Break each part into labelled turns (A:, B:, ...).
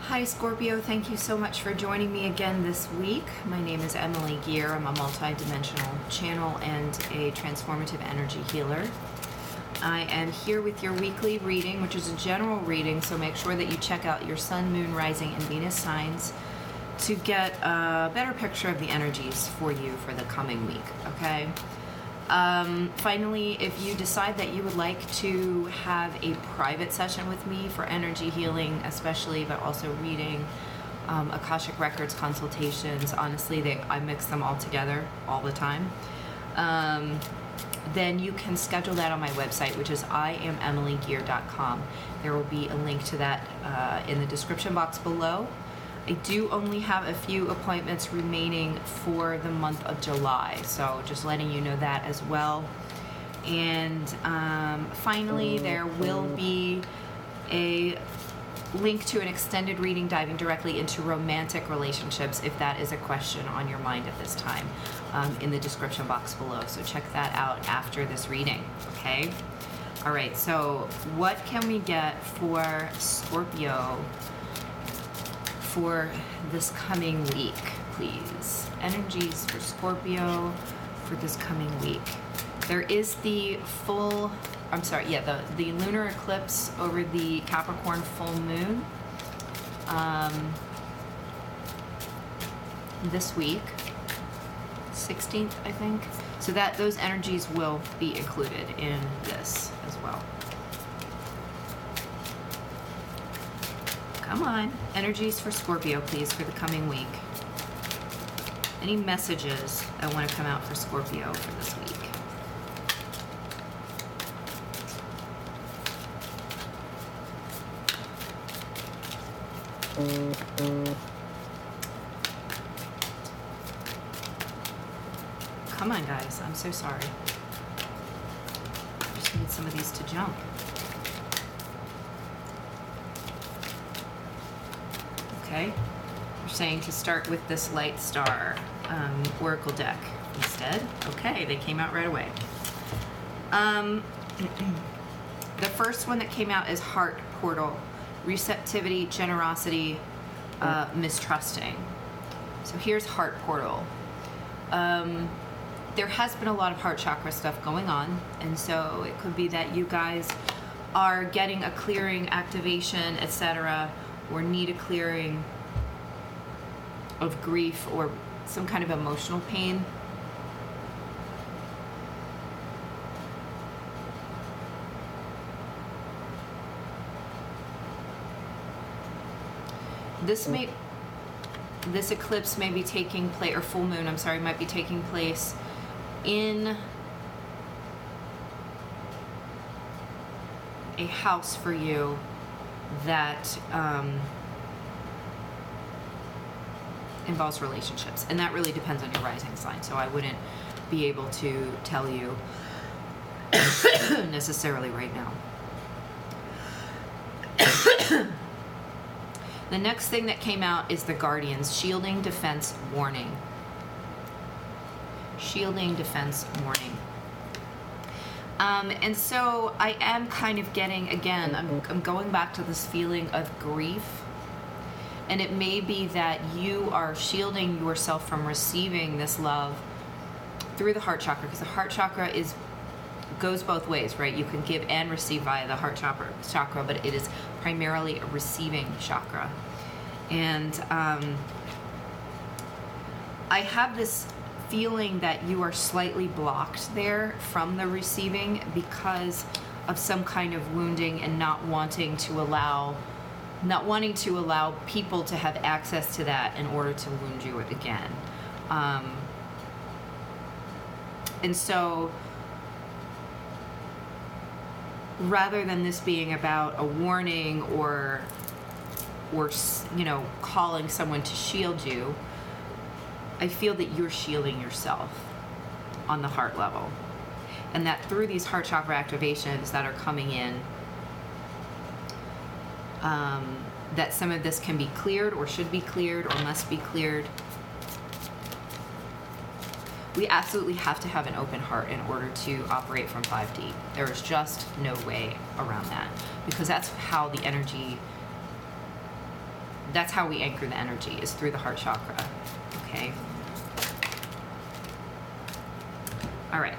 A: Hi Scorpio, thank you so much for joining me again this week. My name is Emily Gear. I'm a multi-dimensional channel and a transformative energy healer. I am here with your weekly reading, which is a general reading, so make sure that you check out your Sun, Moon, Rising, and Venus signs to get a better picture of the energies for you for the coming week, okay? Finally, if you decide that you would like to have a private session with me for energy healing, especially, but also reading, akashic records, consultations, honestly, I mix them all together all the time, then you can schedule that on my website, which is IamEmilyGear.com. There will be a link to that in the description box below. I do only have a few appointments remaining for the month of July, so just letting you know that as well. And finally, there will be a link to an extended reading diving directly into romantic relationships, if that is a question on your mind at this time, in the description box below. So check that out after this reading, okay? All right, so what can we get for Scorpio for this coming week, please? Energies for Scorpio for this coming week. There is the the lunar eclipse over the Capricorn full moon this week, 16th, I think. So that those energies will be included in this as well. Come on. Energies for Scorpio, please, for the coming week. Any messages that want to come out for Scorpio for this week? Come on, guys. I'm so sorry. I just need some of these to jump. Okay, you're saying to start with this Light Star Oracle deck instead. Okay, they came out right away. The first one that came out is Heart Portal. Receptivity, generosity, mistrusting. So here's Heart Portal. There has been a lot of heart chakra stuff going on, and so it could be that you guys are getting a clearing, activation, etc., or need a clearing of grief or some kind of emotional pain. This eclipse may be taking place, or full moon, I'm sorry, might be taking place in a house for you that involves relationships, and that really depends on your rising sign, so I wouldn't be able to tell you necessarily right now. The next thing that came out is the Guardians, shielding, defense, warning. Shielding, defense, warning. And so I am kind of getting, again, I'm going back to this feeling of grief. And it may be that you are shielding yourself from receiving this love through the heart chakra, because the heart chakra goes both ways, right? You can give and receive via the heart chakra, but it is primarily a receiving chakra. And I have this feeling that you are slightly blocked there from the receiving because of some kind of wounding and not wanting to allow people to have access to that in order to wound you again. And so rather than this being about a warning or calling someone to shield you, I feel that you're shielding yourself on the heart level. And that through these heart chakra activations that are coming in, that some of this can be cleared or should be cleared or must be cleared. We absolutely have to have an open heart in order to operate from 5D. There is just no way around that, because that's how the energy That's how we anchor the energy, is through the heart chakra. Okay. All right.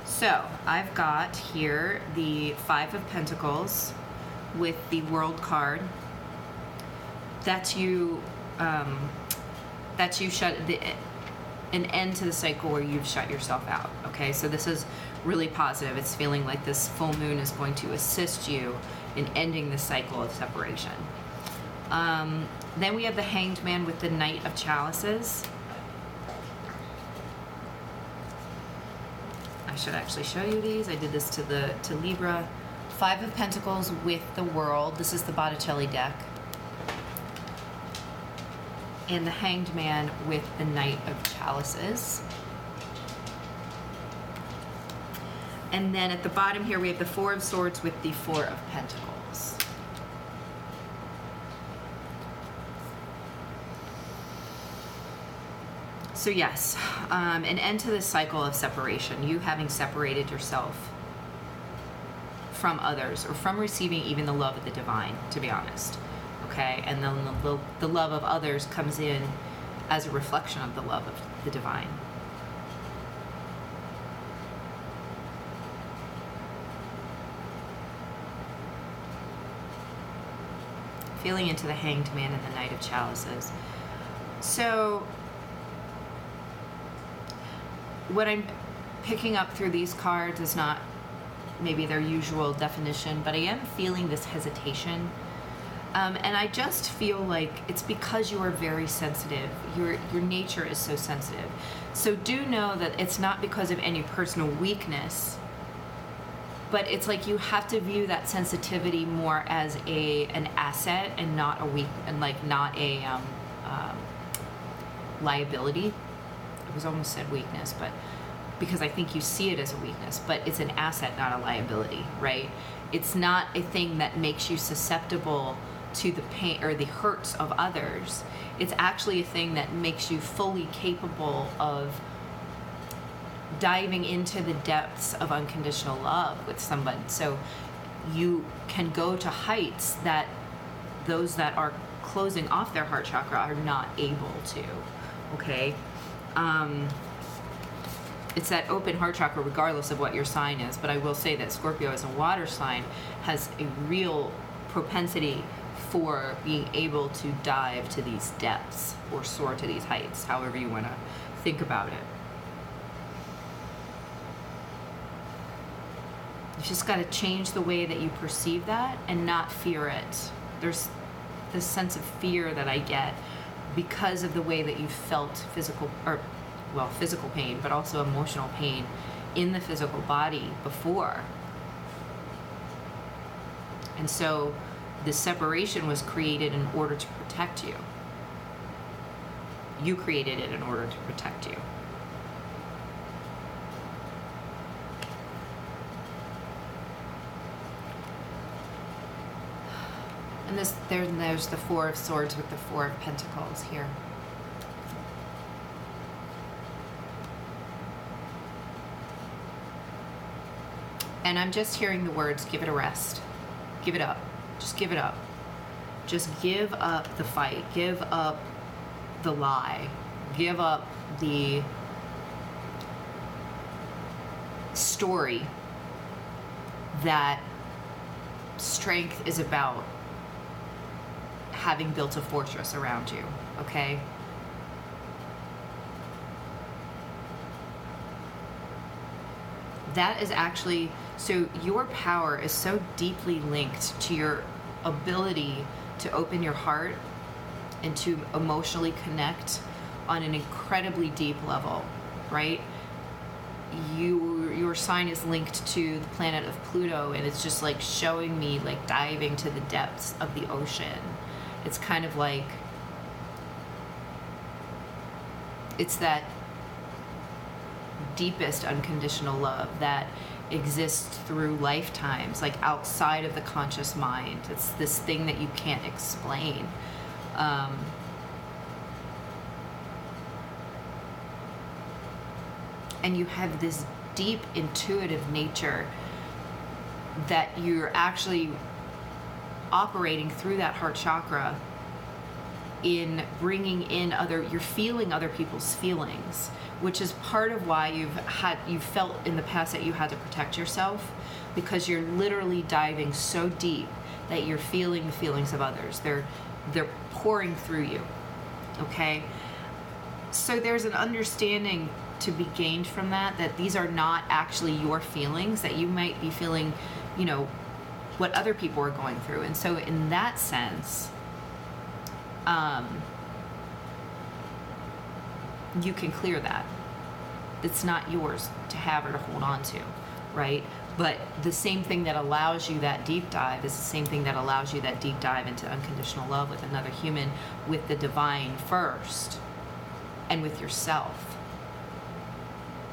A: So I've got here the Five of Pentacles with the World card. That's you shut an end to the cycle where you've shut yourself out. Okay, so this is really positive. It's feeling like this full moon is going to assist you in ending the cycle of separation. Then we have the Hanged Man with the Knight of Chalices. I should actually show you these. I did this to Libra. Five of Pentacles with the World. This is the Botticelli deck. And the Hanged Man with the Knight of Chalices. And then at the bottom here we have the Four of Swords with the Four of Pentacles. So yes, an end to this cycle of separation, you having separated yourself from others or from receiving even the love of the divine, to be honest. Okay, and then the love of others comes in as a reflection of the love of the divine. Feeling into the Hanged Man and the Knight of Chalices. So what I'm picking up through these cards is not maybe their usual definition, but I am feeling this hesitation. And I just feel like it's because you are very sensitive. Your nature is so sensitive. So do know that it's not because of any personal weakness, but it's like you have to view that sensitivity more as an asset and not a not a liability. I was almost said weakness, but because I think you see it as a weakness, but it's an asset, not a liability, right? It's not a thing that makes you susceptible to the pain or the hurts of others. It's actually a thing that makes you fully capable of diving into the depths of unconditional love with somebody. So you can go to heights that those that are closing off their heart chakra are not able to. Okay? It's that open heart chakra regardless of what your sign is, but I will say that Scorpio as a water sign has a real propensity for being able to dive to these depths or soar to these heights, however you want to think about it. You just got to change the way that you perceive that and not fear it. There's this sense of fear that I get because of the way that you felt physical pain, but also emotional pain in the physical body before. And so the separation was created in order to protect you. You created it in order to protect you. And there's the Four of Swords with the Four of Pentacles here. And I'm just hearing the words, give it a rest. Give it up. Just give it up. Just give up the fight. Give up the lie. Give up the story that strength is about having built a fortress around you, okay? That is actually, so your power is so deeply linked to your ability to open your heart and to emotionally connect on an incredibly deep level, right? Your sign is linked to the planet of Pluto, and it's just like showing me like diving to the depths of the ocean. It's kind of like, it's that deepest unconditional love that exists through lifetimes, like outside of the conscious mind. It's this thing that you can't explain. And you have this deep intuitive nature that you're actually operating through that heart chakra in bringing in you're feeling other people's feelings, which is part of why you've felt in the past that you had to protect yourself, because you're literally diving so deep that you're feeling the feelings of others. They're pouring through you, okay? So there's an understanding to be gained from that these are not actually your feelings, that you might be feeling, what other people are going through. And so in that sense, you can clear that. It's not yours to have or to hold on to, right? But the same thing that allows you that deep dive is the same thing that allows you that deep dive into unconditional love with another human, with the divine first, and with yourself.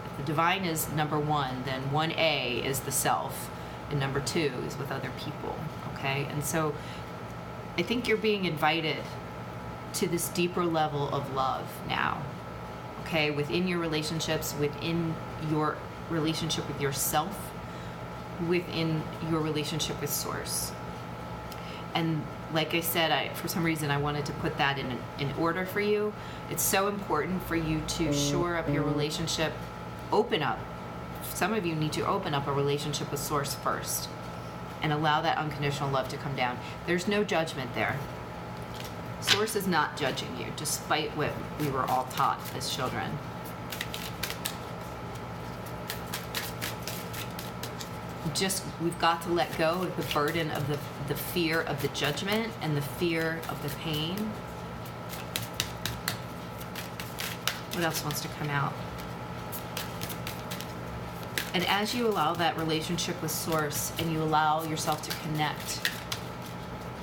A: If the divine is number one, then 1A is the self, and number 2 is with other people, okay? And so I think you're being invited to this deeper level of love now, okay? Within your relationships, within your relationship with yourself, within your relationship with Source. And like I said, for some reason I wanted to put that in order for you. It's so important for you to shore up your relationship, open up. Some of you need to open up a relationship with Source first and allow that unconditional love to come down. There's no judgment there. Source is not judging you, despite what we were all taught as children. We've got to let go of the burden of the fear of the judgment and the fear of the pain. What else wants to come out? And as you allow that relationship with Source and you allow yourself to connect,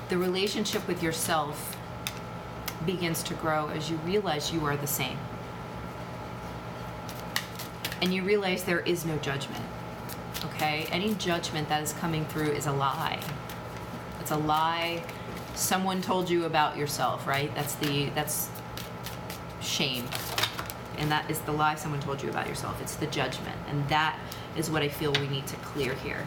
A: the relationship with yourself begins to grow as you realize you are the same. And you realize there is no judgment. Okay? Any judgment that is coming through is a lie. It's a lie someone told you about yourself, right? That's shame. And that is the lie someone told you about yourself. It's the judgment. And that is what I feel we need to clear here.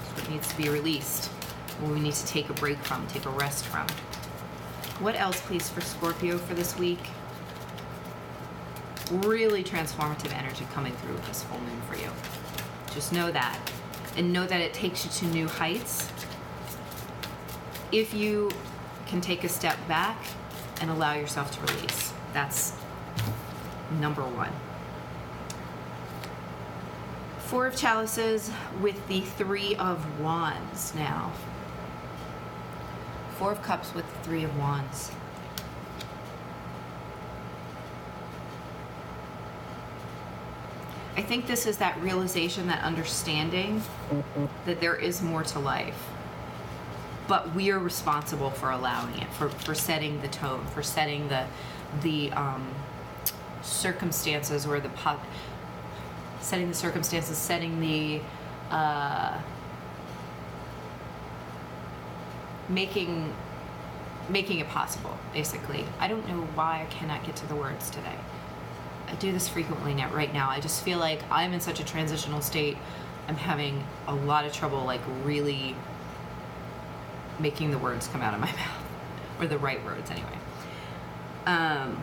A: It's what needs to be released. What we need to take a break from, take a rest from. What else, please, for Scorpio for this week? Really transformative energy coming through with this full moon for you. Just know that. And know that it takes you to new heights. If you can take a step back and allow yourself to release. That's number 1. 4 of Chalices with the 3 of Wands now. 4 of Cups with the 3 of Wands. I think this is that realization, that understanding that there is more to life. But we are responsible for allowing it, for setting the tone, for setting the circumstances, or setting the circumstances, setting the making it possible, basically. I don't know why I cannot get to the words today. I do this frequently right now. I just feel like I'm in such a transitional state. I'm having a lot of trouble, like, really making the words come out of my mouth, or the right words anyway. And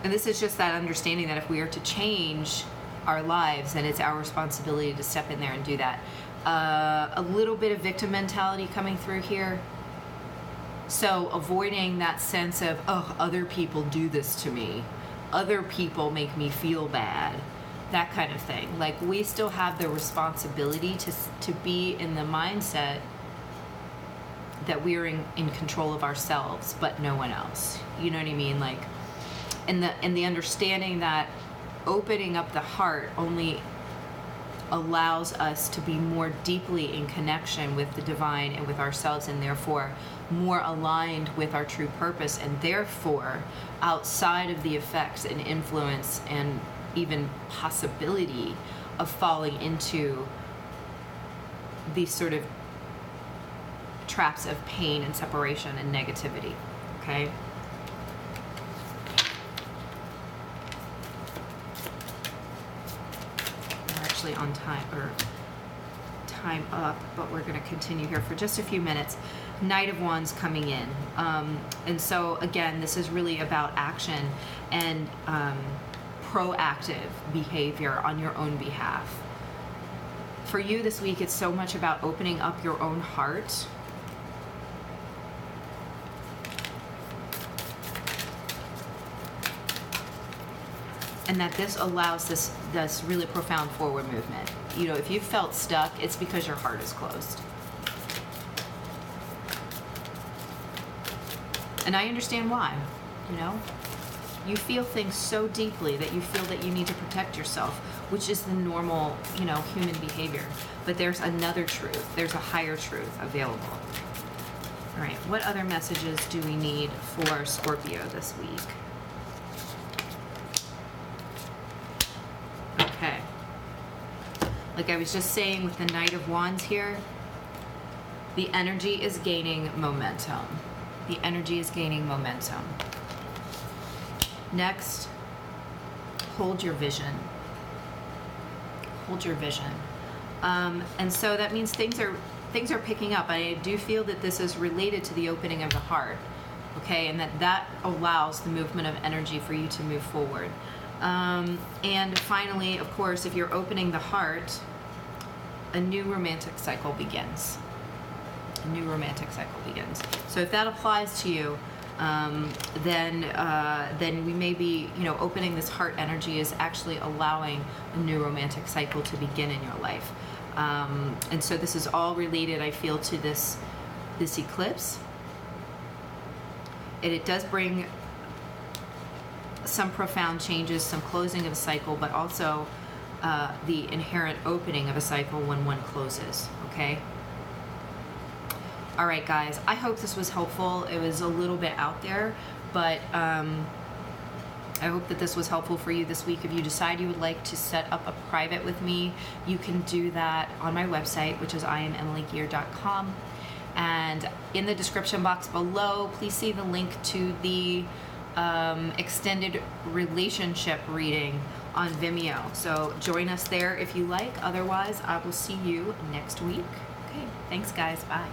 A: this is just that understanding that if we are to change our lives, then it's our responsibility to step in there and do that. A little bit of victim mentality coming through here. So avoiding that sense of, oh, other people do this to me. Other people make me feel bad. That kind of thing. Like, we still have the responsibility to be in the mindset that we're in control of ourselves, but no one else. You know what I mean? Like, and the understanding that opening up the heart only allows us to be more deeply in connection with the divine and with ourselves, and therefore more aligned with our true purpose, and therefore outside of the effects and influence and even possibility of falling into these sort of traps of pain and separation and negativity. Okay? actually on time, or time up, but we're going to continue here for just a few minutes. Knight of Wands coming in. And so again, this is really about action and proactive behavior on your own behalf. For you this week, it's so much about opening up your own heart. And that this allows this really profound forward movement. You know, if you felt stuck, it's because your heart is closed. And I understand why, you know. You feel things so deeply that you feel that you need to protect yourself, which is the normal, you know, human behavior. But there's another truth. There's a higher truth available. All right, what other messages do we need for Scorpio this week? Okay. Like I was just saying with the Knight of Wands here, the energy is gaining momentum. The energy is gaining momentum. Next, hold your vision. Hold your vision. And so that means things are picking up. I do feel that this is related to the opening of the heart, okay, and that allows the movement of energy for you to move forward. And finally, of course, if you're opening the heart, a new romantic cycle begins. A new romantic cycle begins. So if that applies to you, then we may be, you know, opening this heart energy is actually allowing a new romantic cycle to begin in your life. And so this is all related, I feel, to this eclipse. And it does bring some profound changes, some closing of a cycle, but also the inherent opening of a cycle when one closes, okay? All right, guys, I hope this was helpful. It was a little bit out there, but I hope that this was helpful for you this week. If you decide you would like to set up a private with me, you can do that on my website, which is IamEmilyGear.com. And in the description box below, please see the link to the extended relationship reading on Vimeo. So join us there if you like. Otherwise, I will see you next week. Okay, thanks, guys. Bye.